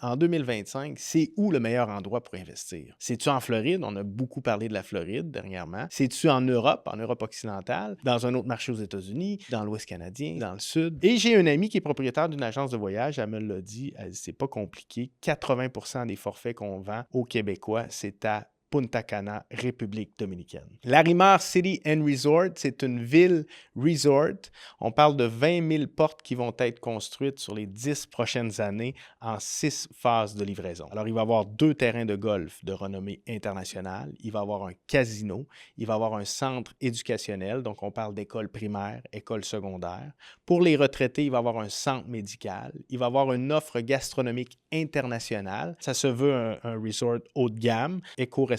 En 2025, c'est où le meilleur endroit pour investir? C'est-tu en Floride? On a beaucoup parlé de la Floride dernièrement. C'est-tu en Europe occidentale, dans un autre marché aux États-Unis, dans l'Ouest canadien, dans le Sud? Et j'ai un ami qui est propriétaire d'une agence de voyage, elle me l'a dit, elle dit, c'est pas compliqué. 80% des forfaits qu'on vend aux Québécois, c'est à Punta Cana, République dominicaine. Larimar City and Resort, c'est une ville resort. On parle de 20 000 portes qui vont être construites sur les 10 prochaines années en 6 phases de livraison. Alors, il va y avoir 2 terrains de golf de renommée internationale, il va y avoir un casino, il va y avoir un centre éducationnel, donc on parle d'école primaire, école secondaire. Pour les retraités, il va y avoir un centre médical, il va y avoir une offre gastronomique internationale. Ça se veut un resort haut de gamme, éco-responsable.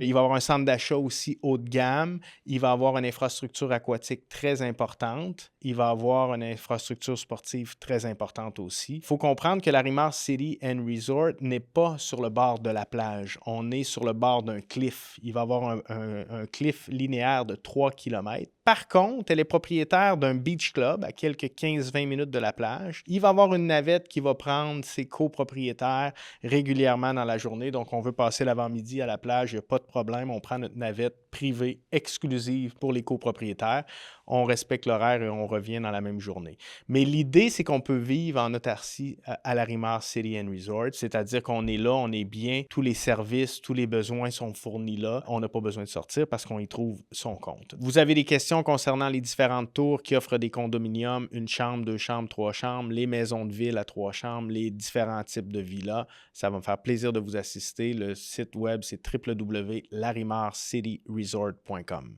Il va y avoir un centre d'achat aussi haut de gamme. Il va y avoir une infrastructure aquatique très importante. Il va y avoir une infrastructure sportive très importante aussi. Il faut comprendre que Larimar City and Resort n'est pas sur le bord de la plage. On est sur le bord d'un cliff. Il va y avoir un cliff linéaire de 3 km. Par contre, elle est propriétaire d'un beach club à quelques 15-20 minutes de la plage. Il va y avoir une navette qui va prendre ses copropriétaires régulièrement dans la journée. Donc, on veut passer l'avant-midi à la plage, il n'y a pas de problème. On prend notre navette privée exclusive pour les copropriétaires. On respecte l'horaire et on revient dans la même journée. Mais l'idée, c'est qu'on peut vivre en autarcie à Larimar City and Resort, c'est-à-dire qu'on est là, on est bien, tous les services, tous les besoins sont fournis là. On n'a pas besoin de sortir parce qu'on y trouve son compte. Vous avez des questions concernant les différentes tours qui offrent des condominiums, une chambre, 2 chambres, 3 chambres, les maisons de ville à 3 chambres, les différents types de villas. Ça va me faire plaisir de vous assister. Le site web, c'est www.larimarcityresort.com.